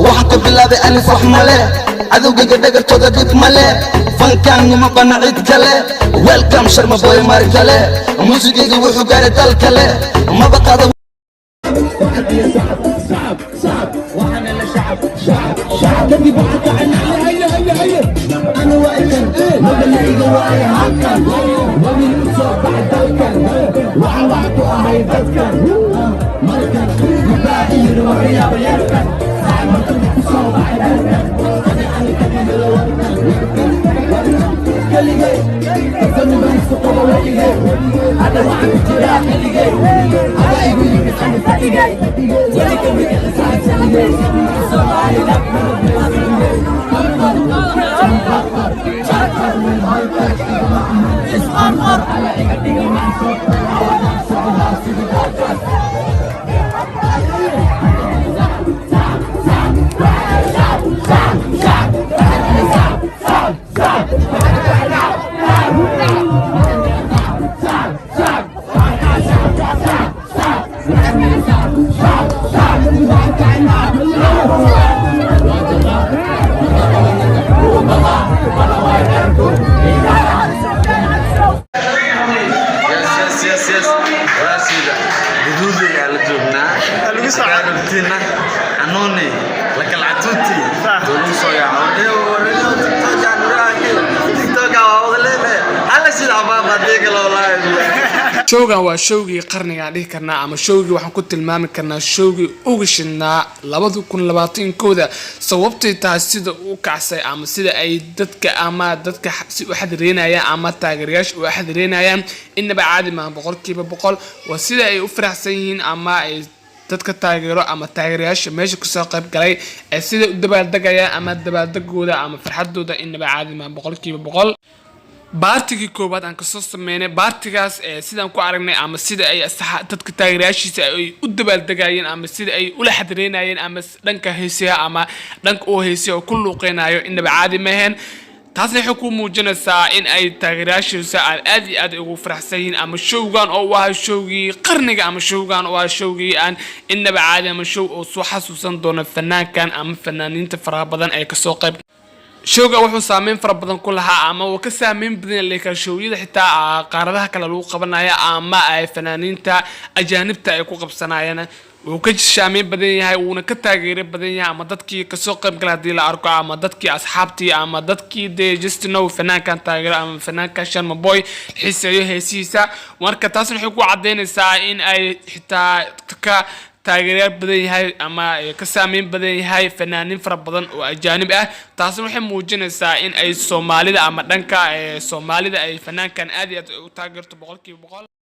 waxaan ka bilaabay ani wax male cadowgayga dhagartooda dhib male fankaan uma bana cid kale welcome sharma boy mar kale muusigayga wuxuu gaaray dal kale maba qaada showgan waa showgii qarniga dhihi karnaa ama showgii waxaan ku tilmaami karnaa showgii ugu shidnaa 2021 sababtay tahay sida uu kacsay ama sida ay dadka si u xadireynayaan ama taageerayaasha u xadireynayaan inaba caadi ma boqolkiiba boqol waa sida ay u faraxsan yihiin ama ay dadka taageero ama taageerayaasha meesha ku soo qayb galay ay sida u dabaaldegayaan ama dabaaldegooda ama farxadooda inaba caadi ma boqolkiiba boqol baartigii koobaad aan kasoo sameynay baartigaas sidaan ku aragnay ama sida ay dadka taageerayaashiisa ay u dabaaldegayeen ama sida ay ula xadireynayeen ama dhanka heesiga ama dhanka oo heesiga oo ku luuqeynayo inaba caadi ma ahayn taasna waxay ku muujinaysaa in ay taageerayaashiisa aad iyo aad ugu faraxsan yihiin ama showgan oo waa showgii qarniga ama showgan oo waa showgii aan inaba caadi ama show oo soo xasuusan doona fanaankan ama fanaaniinta faraha badan ay kasoo qayb showga wuxuu saameyn fara badan ku lahaa ama uu ka saameyn badan leeyahay showyada xitaa qaaradaha kale lagu qabanayo ama ay fanaaniinta ajaanibta ay ku qabsanayaan uu ka saameyn badan yahay uuna ka taageero badan yahay ama dadkii ka soo qayb galay hadii la arko ama dadkii asxaabtii ama dadkii just know fanaankan taageero ama fanaanka Sharma Boy xiiseeyo heesiisa marka taas waxay ku cadeynaysaa in ay xitaa ka taageero badan yahay ama ka saameyn badan yahay fanaaniin fara badan oo ajaanib ah taasna waxay muujinaysaa in ay Soomaalida ama dhanka Soomaalida ay fanaankan aad iyo aad u taageerto 100%.